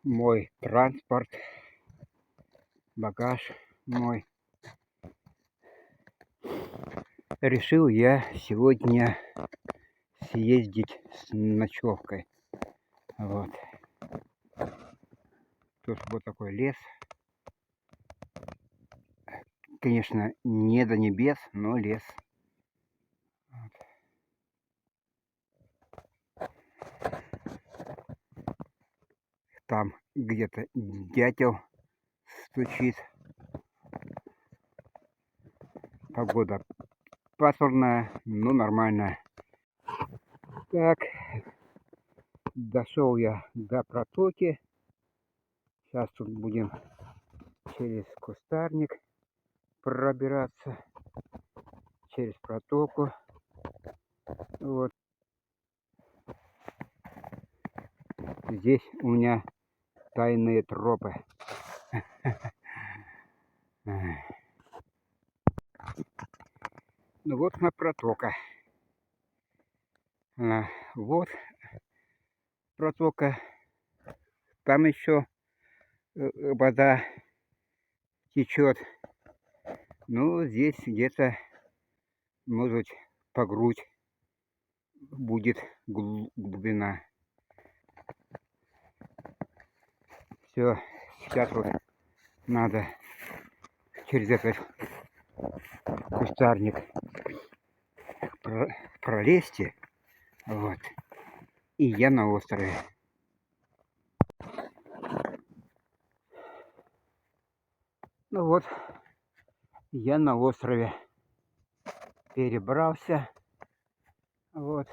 мой транспорт, багаж мой. Решил я сегодня съездить с ночевкой. Вот. Тут вот такой лес. Конечно, не до небес, но лес. Вот. Там где-то дятел стучит. Погода пасмурная, но нормальная. Так, дошел я до протоки. Сейчас тут будем через кустарник пробираться, через протоку. Вот. Здесь у меня тайные тропы. Ну вот она протока. Вот протока. Там еще вода течет. Ну, здесь где-то, может быть, по грудь будет глубина. Все, сейчас вот надо через этот кустарник пролезть. Вот. И я на острове. Ну вот, я на острове перебрался. Вот.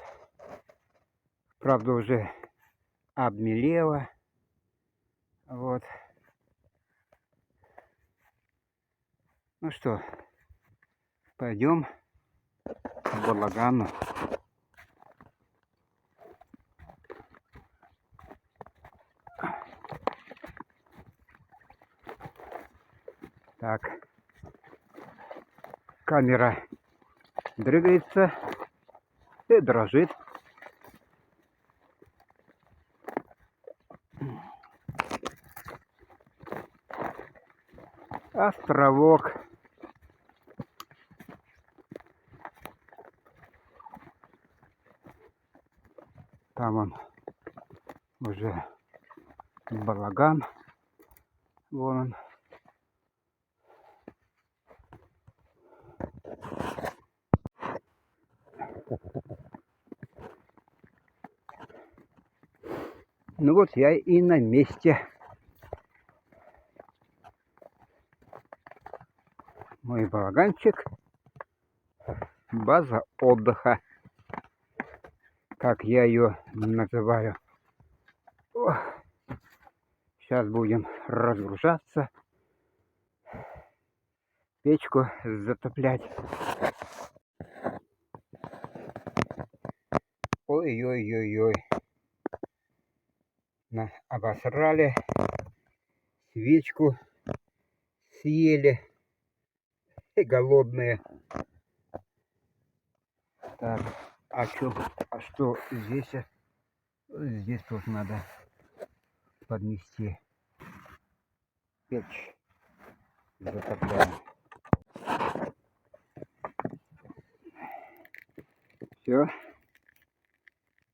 Правда, уже обмелело. Вот. Ну что, пойдем к балагану. Так, камера дрыгается и дрожит. Островок. Там он уже балаган. Вон он. Ну вот я и на месте. Мой балаганчик. База отдыха, как я ее называю. Ох. Сейчас будем разгружаться, печку затоплять. Ой-ой-ой-ой. Обосрали, свечку съели и голодные. Так, а что здесь? Здесь тоже надо поднести. Печь затопляем. Все.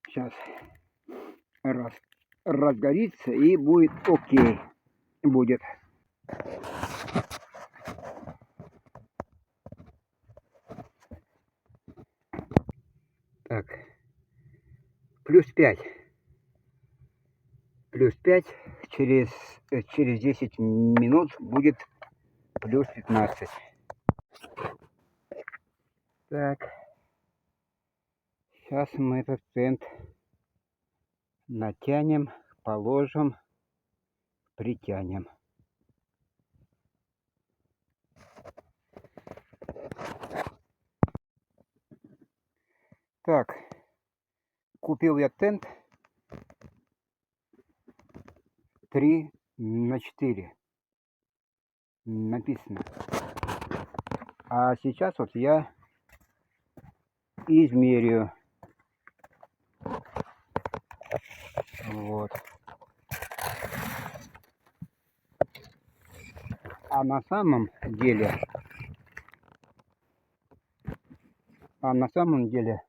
Сейчас разгорится и будет окей. Будет. Так. +5. +5. Через 10 минут будет +15. Так. Сейчас мы этот тент натянем, положим, притянем. Так, купил я тент 3×4 написано. А сейчас вот я измерю. Вот. А на самом деле,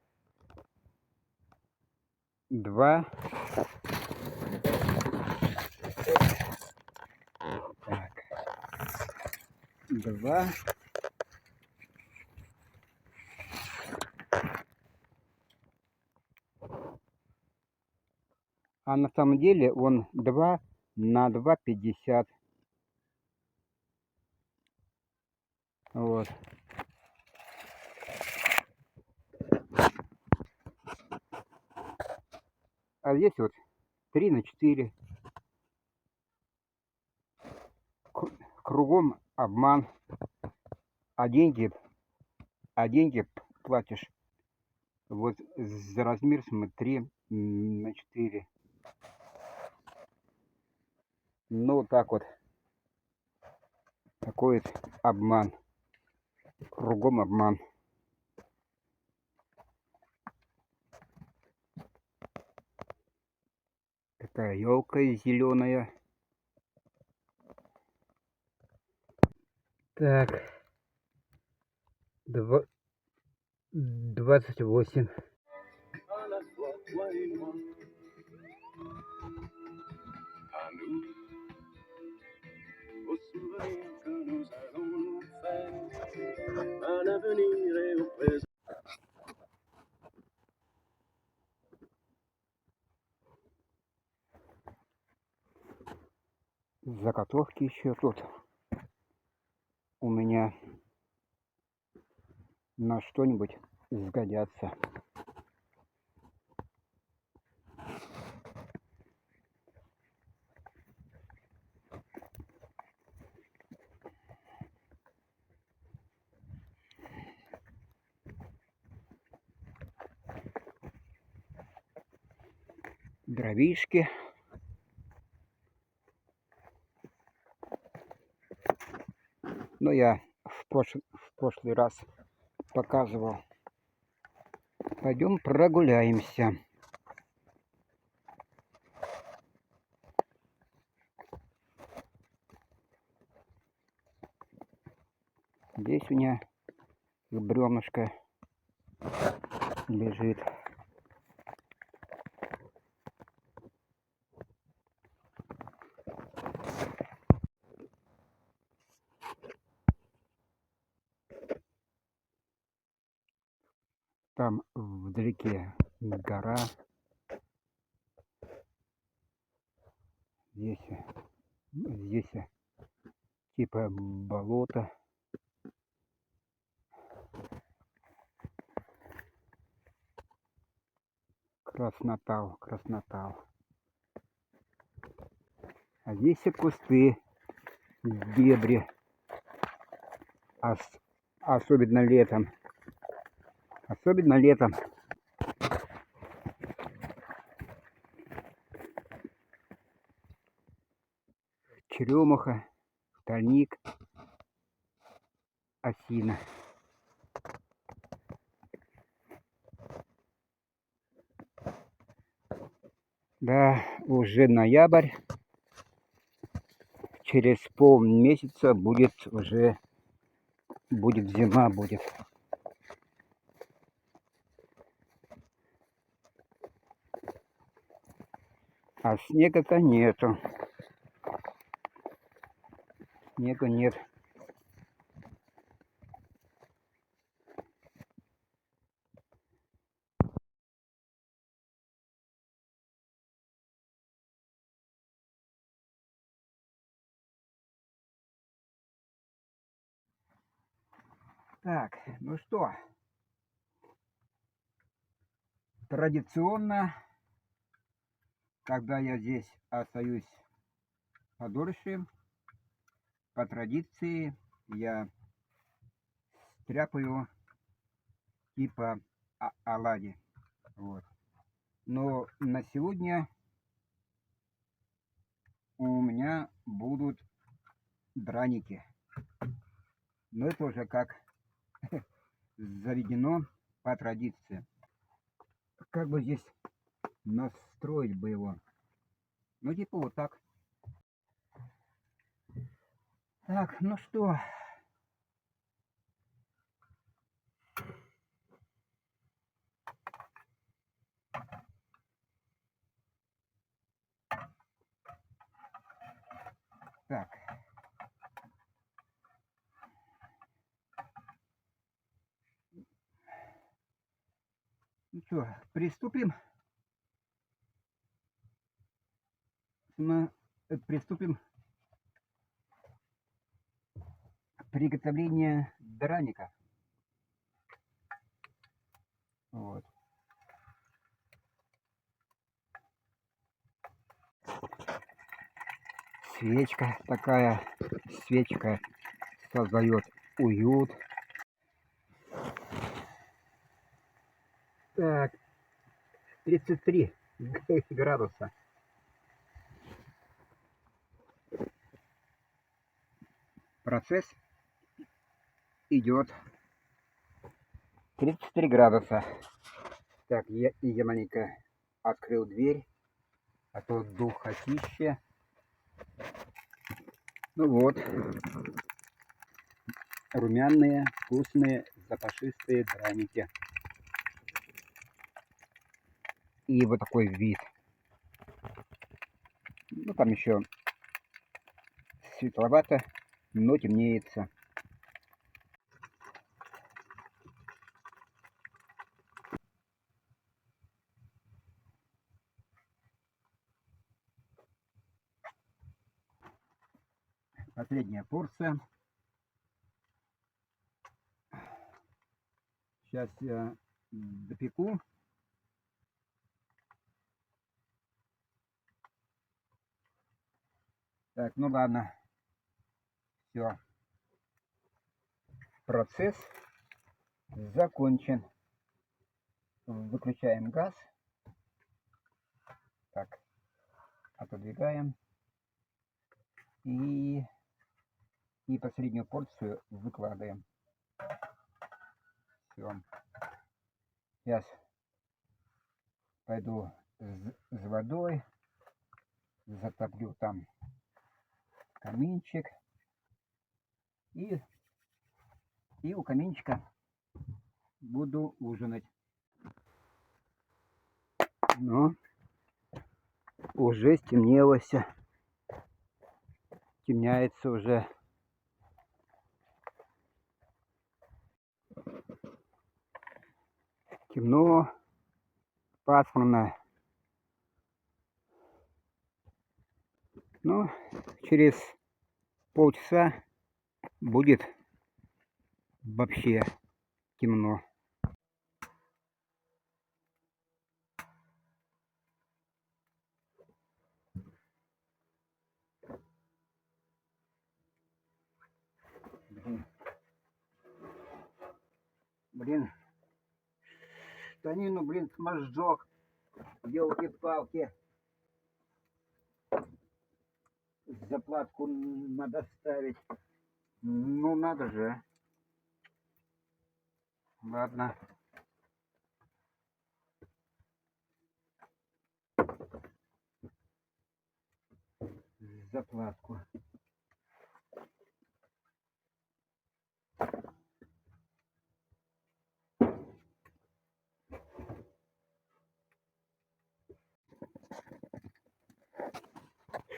два, так, два, а на самом деле он 2 на 2,50. Вот. А здесь вот 3 на 4. Кругом обман. А деньги платишь. Вот за размер смотри 3 на 4. Ну вот так вот. Такой вот обман. Кругом обман. Такая елка зеленая. Так. 28. Au souvenir que nous allons nous faire à l'avenir et au présent. Заготовки еще тут у меня на что-нибудь сгодятся. Дровишки. Но я в прошлый раз показывал. Пойдем прогуляемся. Здесь у меня бревнышко лежит. Там вдалеке гора. Здесь типа болото. Краснотал. А здесь и кусты, дебри. Особенно летом. Черемуха, тальник, осина. Да, уже ноябрь. Через полмесяца будет зима будет. А снега-то нету. Снега нет. Так, ну что, традиционно, когда я здесь остаюсь подольше, по традиции я стряпаю типа оладьи. Вот. Но на сегодня у меня будут драники. Но это уже как заведено по традиции. Как бы здесь настроить бы его? Ну, типа вот так. Так, ну что? Так. Ну что, приступим? Мы приступим к приготовлению драника. Вот. Свечка такая, свечка создает уют. Так, 33 градуса. Процесс идет 33 градуса. Так, я маленько открыл дверь, а то духотище. Ну вот, румяные, вкусные, запашистые драники. И вот такой вид. Ну, там еще светловато, но темнеется. Последняя порция. Сейчас я допеку. Так, ну ладно. Все. Процесс закончен. Выключаем газ. Так, отодвигаем. И последнюю порцию выкладываем. Все. Сейчас пойду с водой. Затоплю там каминчик. И у каминчика буду ужинать. Но уже стемнелось. Темняется уже. Темно, пасмурно. Но через полчаса будет вообще темно. Блин, штанину, блин, смозжег. Елки-палки. Заплатку надо ставить. Ну, надо же. Ладно. Заплатку.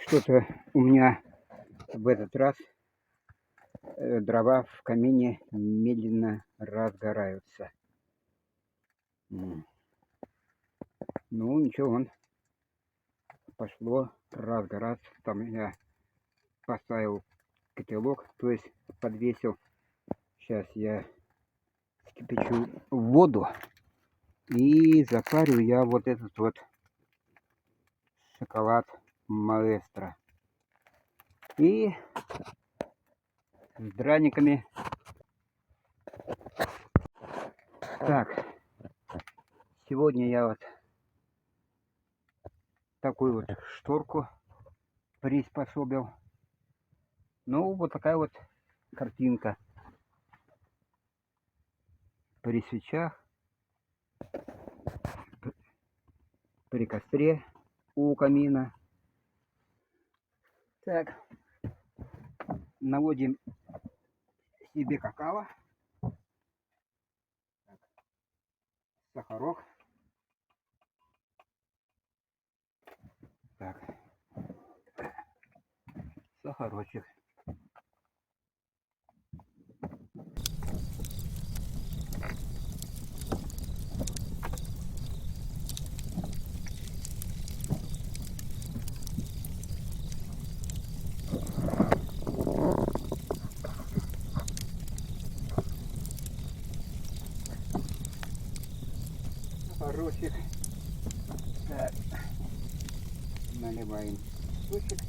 Что-то у меня в этот раз дрова в камине медленно разгораются. Ну, ничего, он пошло разгораться. Там я поставил котелок, то есть подвесил. Сейчас я кипячу воду и запарю я вот этот вот шоколад маэстро. И с драниками. Так, сегодня я вот такую вот шторку приспособил. Ну, вот такая вот картинка. При свечах, при костре у камина. Так, наводим себе какао, так, сахарок, так, сахарочек. Сахарочек. Так, наливаем кусочек.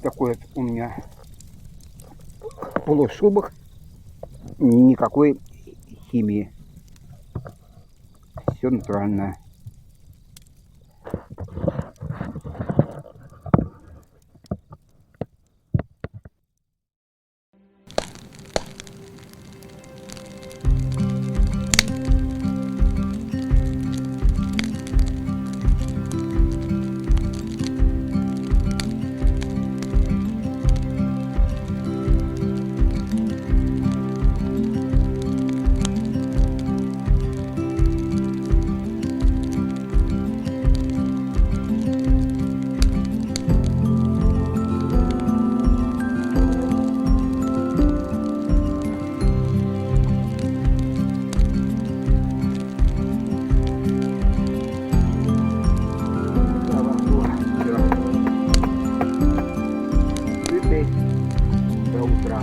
Такой вот у меня полушубок, никакой химии, все натуральное. До утра.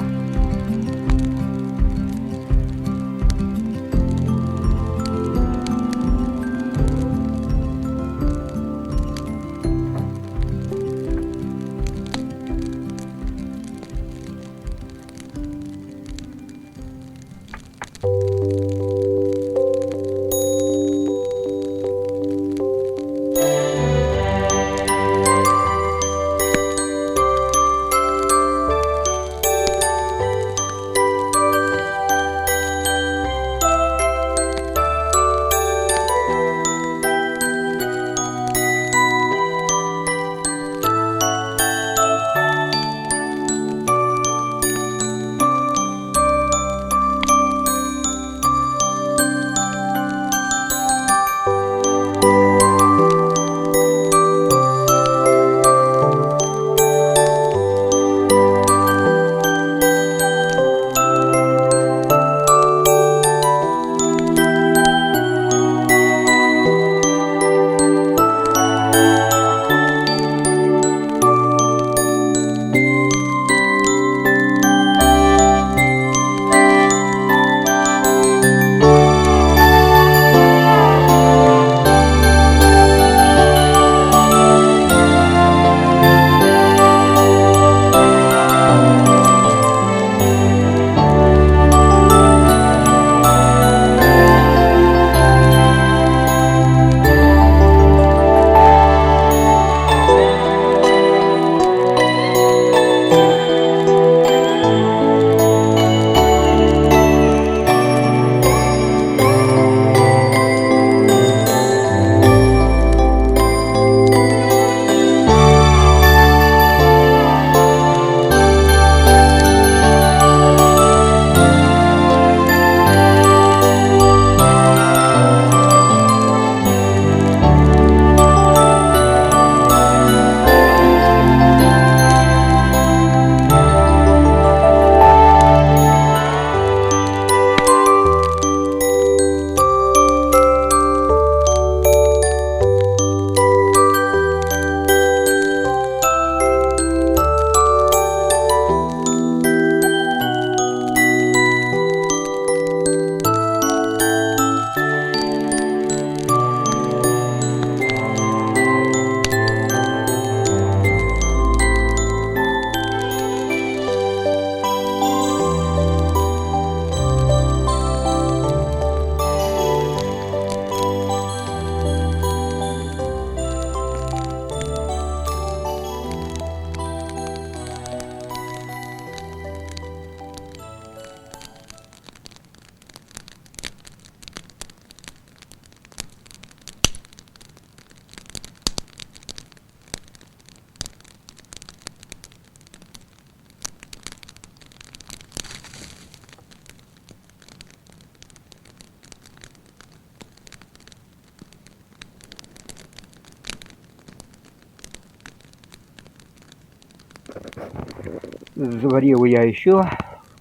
Заварил я еще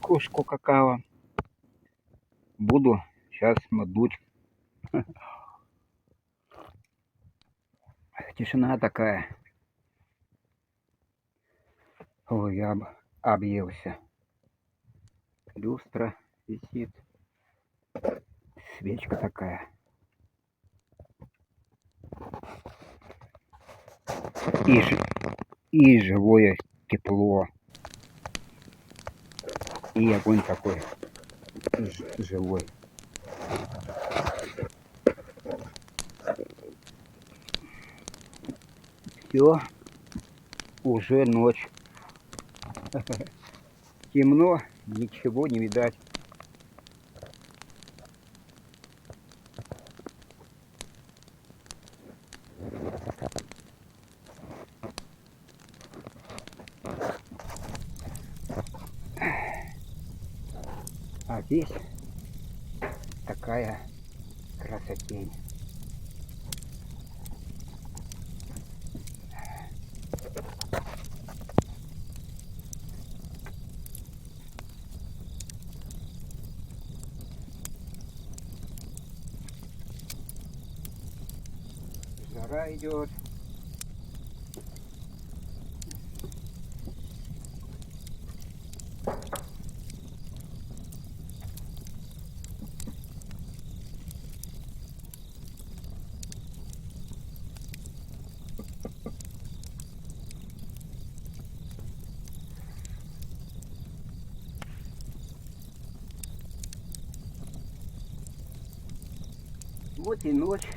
кружку какао. Буду сейчас модуть. Тишина такая. Ой, я объелся. Люстра висит. Свечка такая. И живое тепло. И огонь такой живой. Все, уже ночь. Темно, ничего не видать. А здесь такая красотень. Жара идет. Вот и ночь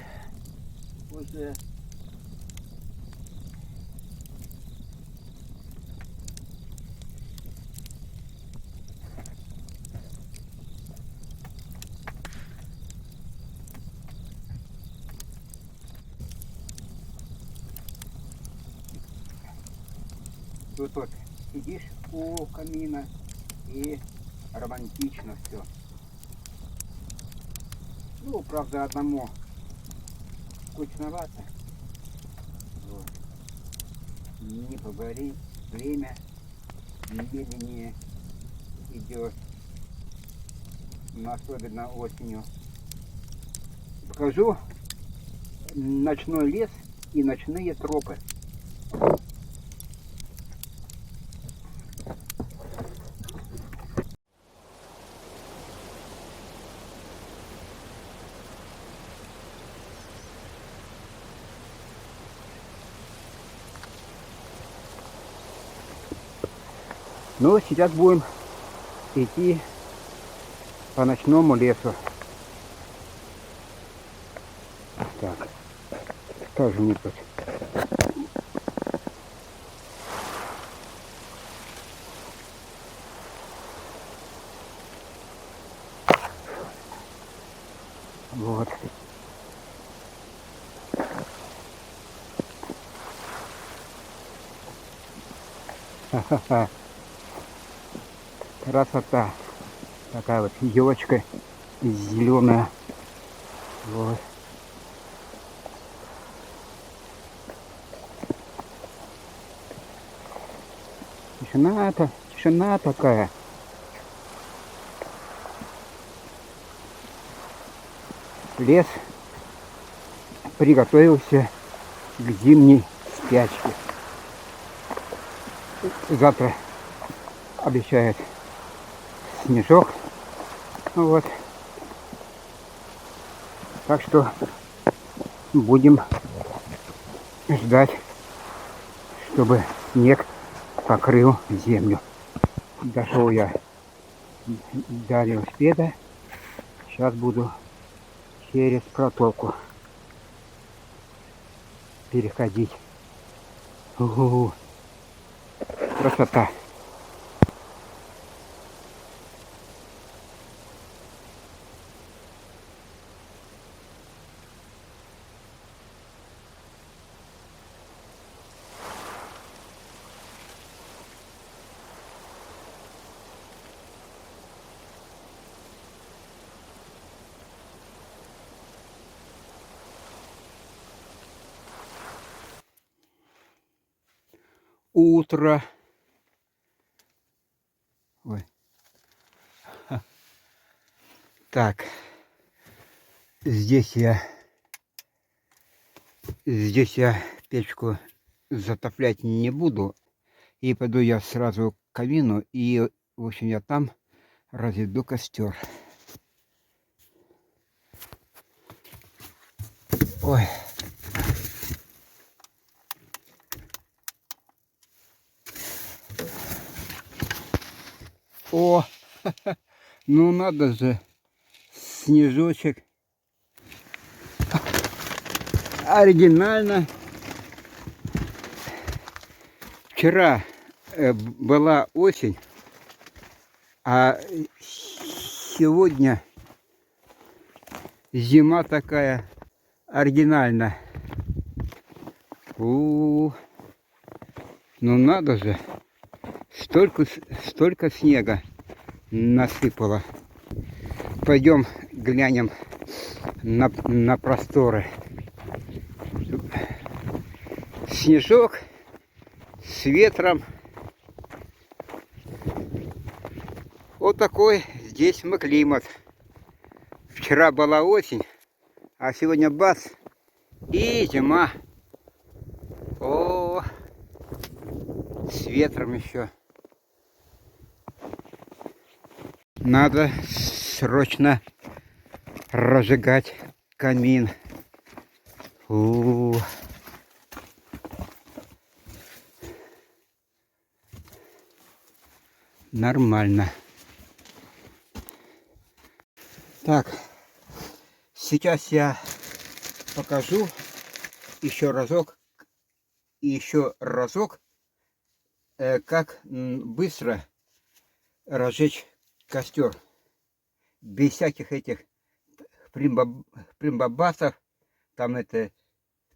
уже. Тут вот сидишь у камина и романтично все. Ну, правда, одному скучновато. Вот. Не поговорить, время медленнее идет, особенно осенью. Покажу ночной лес и ночные тропы. Ну, сейчас будем идти по ночному лесу. Так, тоже не тут. Вот. Ха-ха-ха. Красота. Такая вот елочка зеленая. Вот. Тишина такая. Лес приготовился к зимней спячке. Завтра обещает снежок. Вот. Так что будем ждать, чтобы снег покрыл землю. Дошел я до велосипеда. Сейчас буду через протоку переходить. Угу. Красота. Утро. Ой. Так. Здесь я печку затоплять не буду. И пойду я сразу к камину. И, в общем, я там разведу костер. Ой. О, ну надо же, снежочек. Оригинально. Вчера была осень, а сегодня зима такая оригинальная. Ну надо же, столько снега насыпало. Пойдем глянем на просторы. Снежок с ветром. Вот такой здесь мы климат. Вчера была осень, а сегодня бац и зима. О, с ветром еще. Надо срочно разжигать камин. Нормально. Так, сейчас я покажу еще разок, как быстро разжечь костер. Без всяких этих примбабасов, там это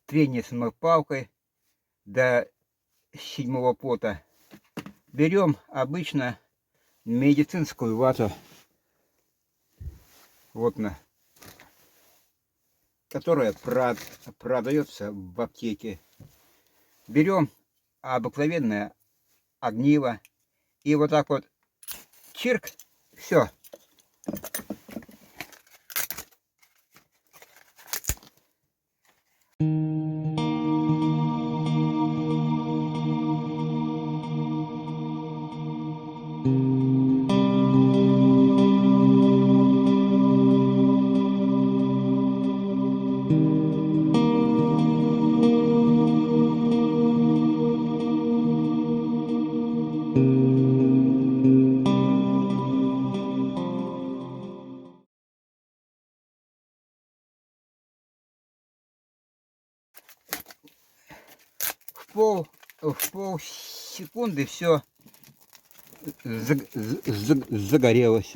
трение самопалкой до 7-го пота. Берем обычно медицинскую вату, вот которая продается в аптеке. Берем обыкновенное огниво и вот так вот чирк, все. В полсекунды все загорелось.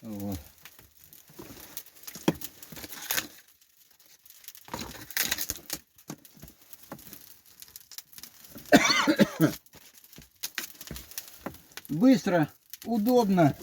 Вот. Быстро, удобно.